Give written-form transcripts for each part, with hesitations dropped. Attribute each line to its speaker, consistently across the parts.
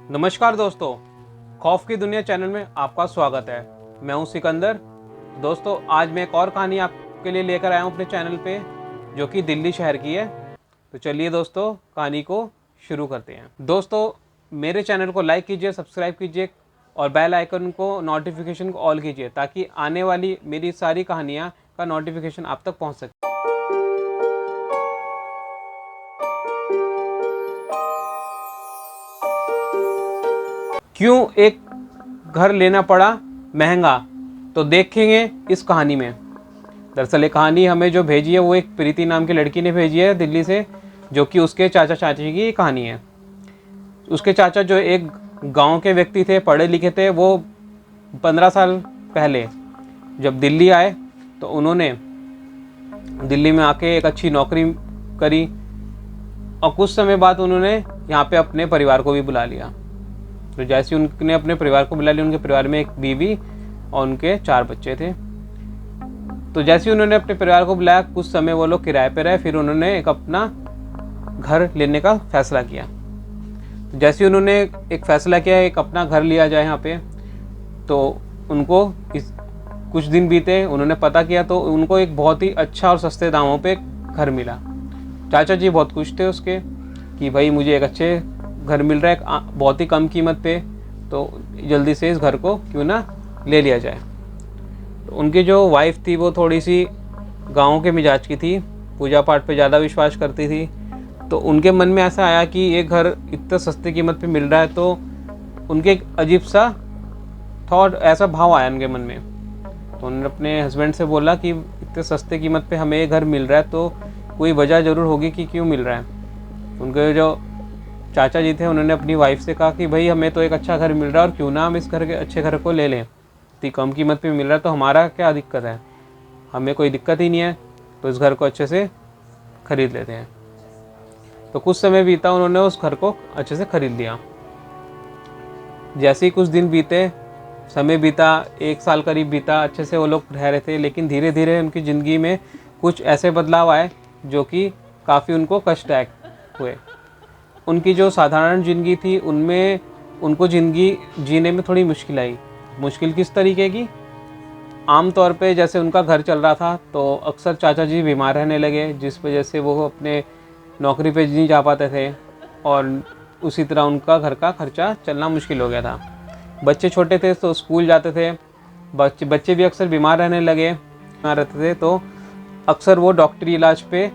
Speaker 1: नमस्कार दोस्तों, खौफ की दुनिया चैनल में आपका स्वागत है। मैं हूं सिकंदर। दोस्तों, आज मैं एक और कहानी आपके लिए लेकर आया हूं अपने चैनल पे, जो कि दिल्ली शहर की है। तो चलिए दोस्तों, कहानी को शुरू करते हैं। दोस्तों, मेरे चैनल को लाइक कीजिए, सब्सक्राइब कीजिए और बेल आइकन को नोटिफिकेशन को ऑल कीजिए, ताकि आने वाली मेरी सारी कहानियाँ का नोटिफिकेशन आप तक पहुँच सके। क्यों एक घर लेना पड़ा महंगा, तो देखेंगे इस कहानी में। दरअसल ये कहानी हमें जो भेजी है वो एक प्रीति नाम की लड़की ने भेजी है दिल्ली से, जो कि उसके चाचा चाची की कहानी है। उसके चाचा जो एक गांव के व्यक्ति थे, पढ़े लिखे थे, वो 15 साल पहले जब दिल्ली आए तो उन्होंने दिल्ली में आके एक अच्छी नौकरी करी और कुछ समय बाद उन्होंने यहाँ पे अपने परिवार को भी बुला लिया। तो जैसे उनने अपने परिवार को बुला लिया, उनके परिवार में एक बीवी और उनके 4 बच्चे थे। तो जैसे उन्होंने अपने परिवार को बुलाया, कुछ समय वो लोग किराए पे रहे, फिर उन्होंने एक अपना घर लेने का फैसला किया। तो जैसे उन्होंने एक फैसला किया एक अपना घर लिया जाए यहाँ पे, तो उनको कुछ दिन बीते, उन्होंने पता किया तो उनको एक बहुत ही अच्छा और सस्ते दामों पे घर मिला। चाचा जी बहुत खुश थे उसके कि भाई मुझे एक अच्छे घर मिल रहा है बहुत ही कम कीमत पे, तो जल्दी से इस घर को क्यों ना ले लिया जाए। तो उनकी जो वाइफ थी वो थोड़ी सी गाँव के मिजाज की थी, पूजा पाठ पे ज़्यादा विश्वास करती थी। तो उनके मन में ऐसा आया कि ये घर इतना सस्ते कीमत पे मिल रहा है, तो उनके एक अजीब सा थॉट, ऐसा भाव आया उनके मन में। तो उन्होंने अपने हस्बैंड से बोला कि इतने सस्ते कीमत पे हमें ये घर मिल रहा है, तो कोई वजह ज़रूर होगी कि क्यों मिल रहा है। उनके जो चाचा जी थे उन्होंने अपनी वाइफ से कहा कि भाई हमें तो एक अच्छा घर मिल रहा है और क्यों ना हम इस घर के अच्छे घर को ले लें, इतनी कम कीमत पे मिल रहा है तो हमारा क्या दिक्कत है, हमें कोई दिक्कत ही नहीं है, तो इस घर को अच्छे से ख़रीद लेते हैं। तो कुछ समय बीता, उन्होंने उस घर को अच्छे से ख़रीद लिया। जैसे ही कुछ दिन बीते, समय बीता, 1 साल करीब बीता, अच्छे से वो लोग रह रहे थे। लेकिन धीरे धीरे उनकी ज़िंदगी में कुछ ऐसे बदलाव आए जो कि काफ़ी उनको कष्टदायक हुए। उनकी जो साधारण ज़िंदगी थी उनमें उनको ज़िंदगी जीने में थोड़ी मुश्किल आई। मुश्किल किस तरीके की? आम तौर पे जैसे उनका घर चल रहा था तो अक्सर चाचा जी बीमार रहने लगे, जिस वजह से वो अपने नौकरी पे नहीं जा पाते थे और उसी तरह उनका घर का खर्चा चलना मुश्किल हो गया था। बच्चे छोटे थे तो स्कूल जाते थे, बच्चे भी अक्सर बीमार रहने लगे, बीमार रहते थे, तो अक्सर वो डॉक्टरी इलाज पे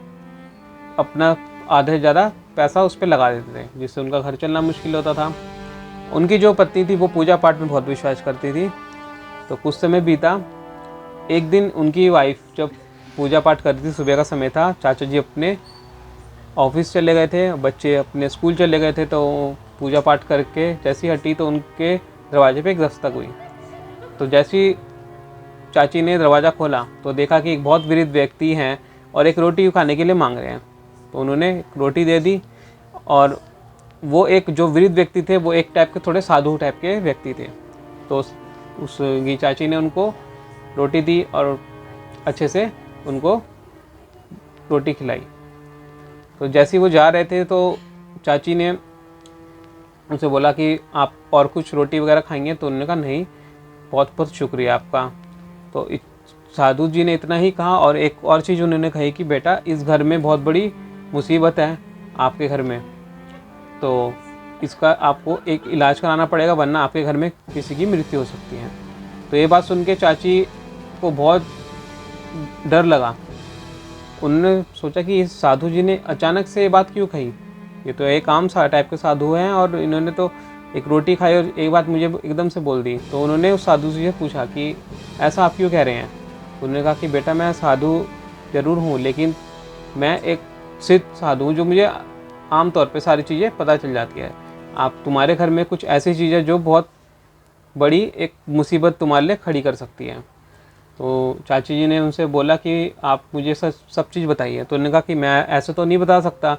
Speaker 1: अपना आधे से ज़्यादा पैसा उस पर लगा देते थे, जिससे उनका घर चलना मुश्किल होता था। उनकी जो पत्नी थी वो पूजा पाठ में बहुत विश्वास करती थी। तो कुछ समय बीता, एक दिन उनकी वाइफ जब पूजा पाठ करती थी, सुबह का समय था, चाचा जी अपने ऑफिस चले गए थे, बच्चे अपने स्कूल चले गए थे। तो पूजा पाठ करके जैसी हटी तो उनके दरवाजे पे एक दस्तक हुई। तो जैसी चाची ने दरवाज़ा खोला तो देखा कि एक बहुत वृद्ध व्यक्ति हैं और एक रोटी खाने के लिए मांग रहे हैं। तो उन्होंने रोटी दे दी और वो एक जो वृद्ध व्यक्ति थे वो एक टाइप के थोड़े साधु टाइप के व्यक्ति थे। तो उस चाची ने उनको रोटी दी और अच्छे से उनको रोटी खिलाई। तो जैसे ही वो जा रहे थे तो चाची ने उनसे बोला कि आप और कुछ रोटी वगैरह खाएंगे? तो उन्होंने कहा नहीं, बहुत बहुत शुक्रिया आपका। तो साधु जी ने इतना ही कहा और एक और चीज़ उन्होंने कही कि बेटा इस घर में बहुत बड़ी मुसीबत है आपके घर में, तो इसका आपको एक इलाज कराना पड़ेगा, वरना आपके घर में किसी की मृत्यु हो सकती है। तो ये बात सुन के चाची को बहुत डर लगा। उन्होंने सोचा कि इस साधु जी ने अचानक से ये बात क्यों कही, ये तो एक आम सा टाइप के साधु हैं और इन्होंने तो एक रोटी खाई और एक बात मुझे एकदम से बोल दी। तो उन्होंने उस साधु जी से पूछा कि ऐसा आप क्यों कह रहे हैं? उन्होंने कहा कि बेटा मैं साधु ज़रूर हूँ, लेकिन मैं एक सिद्ध साधु हूँ, जो मुझे आम तौर पे सारी चीज़ें पता चल जाती है। आप तुम्हारे घर में कुछ ऐसी चीज़ें जो बहुत बड़ी एक मुसीबत तुम्हारे लिए खड़ी कर सकती है। तो चाची जी ने उनसे बोला कि आप मुझे सब चीज़ बताइए। तो उन्होंने कहा कि मैं ऐसे तो नहीं बता सकता,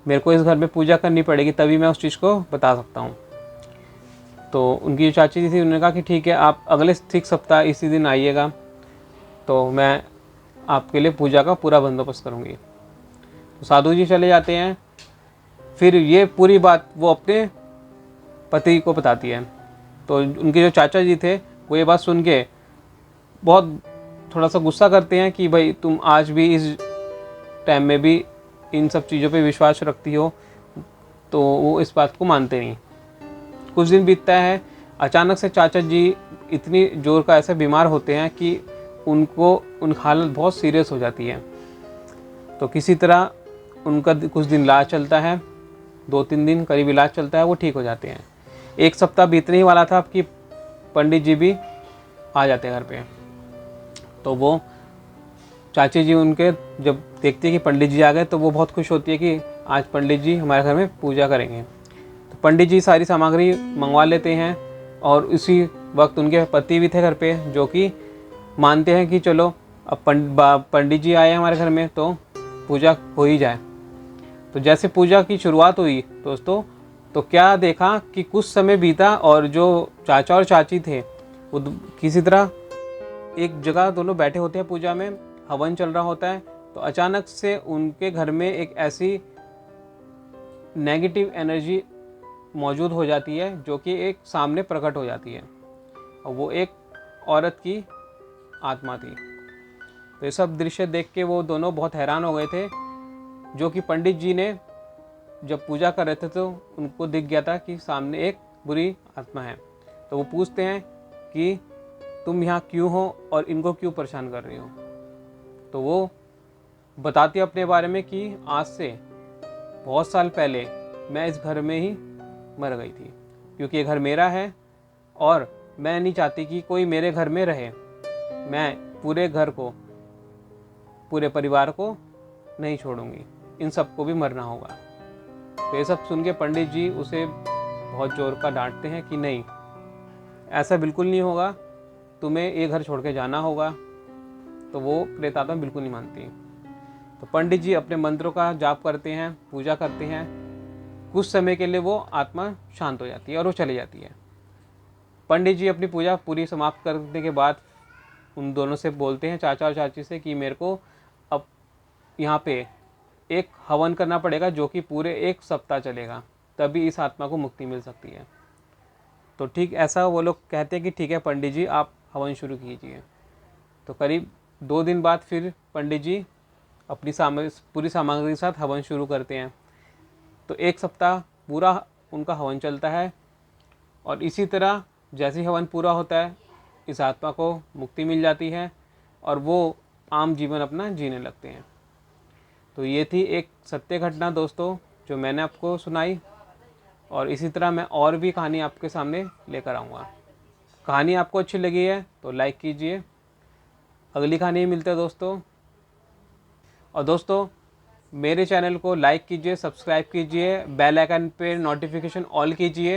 Speaker 1: मेरे को इस घर में पूजा करनी पड़ेगी तभी मैं उस चीज़ को बता सकता हूँ। तो उनकी जो चाची जी थी उन्होंने कहा कि ठीक है, आप अगले ठीक सप्ताह इसी दिन आइएगा, तो मैं आपके लिए पूजा का पूरा बंदोबस्त करूँगी। तो साधु जी चले जाते हैं। फिर ये पूरी बात वो अपने पति को बताती है। तो उनके जो चाचा जी थे वो ये बात सुन के बहुत थोड़ा सा गुस्सा करते हैं कि भाई तुम आज भी इस टाइम में भी इन सब चीज़ों पे विश्वास रखती हो। तो वो इस बात को मानते नहीं। कुछ दिन बीतता है, अचानक से चाचा जी इतनी जोर का ऐसे बीमार होते हैं कि उनकी हालत बहुत सीरियस हो जाती है। तो किसी तरह उनका कुछ दिन इलाज चलता है, 2-3 दिन करीब इलाज चलता है, वो ठीक हो जाते हैं। 1 सप्ताह बीतने ही वाला था कि पंडित जी भी आ जाते हैं घर पे। तो वो चाची जी उनके जब देखती है कि पंडित जी आ गए तो वो बहुत खुश होती है कि आज पंडित जी हमारे घर में पूजा करेंगे। तो पंडित जी सारी सामग्री मंगवा लेते हैं और उसी वक्त उनके पति भी थे घर पे, जो कि मानते हैं कि चलो अब पंडित जी आए हमारे घर में तो पूजा हो ही जाए। तो जैसे पूजा की शुरुआत हुई दोस्तों, तो क्या देखा कि कुछ समय बीता और जो चाचा और चाची थे वो किसी तरह एक जगह दोनों बैठे होते हैं, पूजा में हवन चल रहा होता है। तो अचानक से उनके घर में एक ऐसी नेगेटिव एनर्जी मौजूद हो जाती है जो कि एक सामने प्रकट हो जाती है, और वो एक औरत की आत्मा थी। तो ये सब दृश्य देख के वो दोनों बहुत हैरान हो गए थे, जो कि पंडित जी ने जब पूजा कर रहे थे तो उनको दिख गया था कि सामने एक बुरी आत्मा है। तो वो पूछते हैं कि तुम यहाँ क्यों हो और इनको क्यों परेशान कर रही हो। तो वो बताती है अपने बारे में कि आज से बहुत साल पहले मैं इस घर में ही मर गई थी, क्योंकि ये घर मेरा है और मैं नहीं चाहती कि कोई मेरे घर में रहे। मैं पूरे घर को, पूरे परिवार को नहीं छोड़ूंगी, इन सबको भी मरना होगा। तो ये सब सुन के पंडित जी उसे बहुत जोर का डांटते हैं कि नहीं, ऐसा बिल्कुल नहीं होगा, तुम्हें ये घर छोड़ के जाना होगा। तो वो प्रेतात्मा बिल्कुल नहीं मानती। तो पंडित जी अपने मंत्रों का जाप करते हैं, पूजा करते हैं। कुछ समय के लिए वो आत्मा शांत हो जाती है और वो चली जाती है। पंडित जी अपनी पूजा पूरी समाप्त करने के बाद उन दोनों से बोलते हैं, चाचा और चाची से, कि मेरे को अब यहाँ पे एक हवन करना पड़ेगा जो कि पूरे 1 सप्ताह चलेगा, तभी इस आत्मा को मुक्ति मिल सकती है। तो ठीक ऐसा वो लोग कहते हैं कि ठीक है पंडित जी, आप हवन शुरू कीजिए। तो करीब 2 दिन बाद फिर पंडित जी अपनी पूरी सामग्री के साथ हवन शुरू करते हैं। तो 1 सप्ताह पूरा उनका हवन चलता है, और इसी तरह जैसे ही हवन पूरा होता है इस आत्मा को मुक्ति मिल जाती है और वो आम जीवन अपना जीने लगते हैं। तो ये थी एक सत्य घटना दोस्तों जो मैंने आपको सुनाई, और इसी तरह मैं और भी कहानी आपके सामने लेकर आऊँगा। कहानी आपको अच्छी लगी है तो लाइक कीजिए। अगली कहानी मिलते हैं दोस्तों। और दोस्तों मेरे चैनल को लाइक कीजिए, सब्सक्राइब कीजिए, बेल आइकन पे नोटिफिकेशन ऑल कीजिए।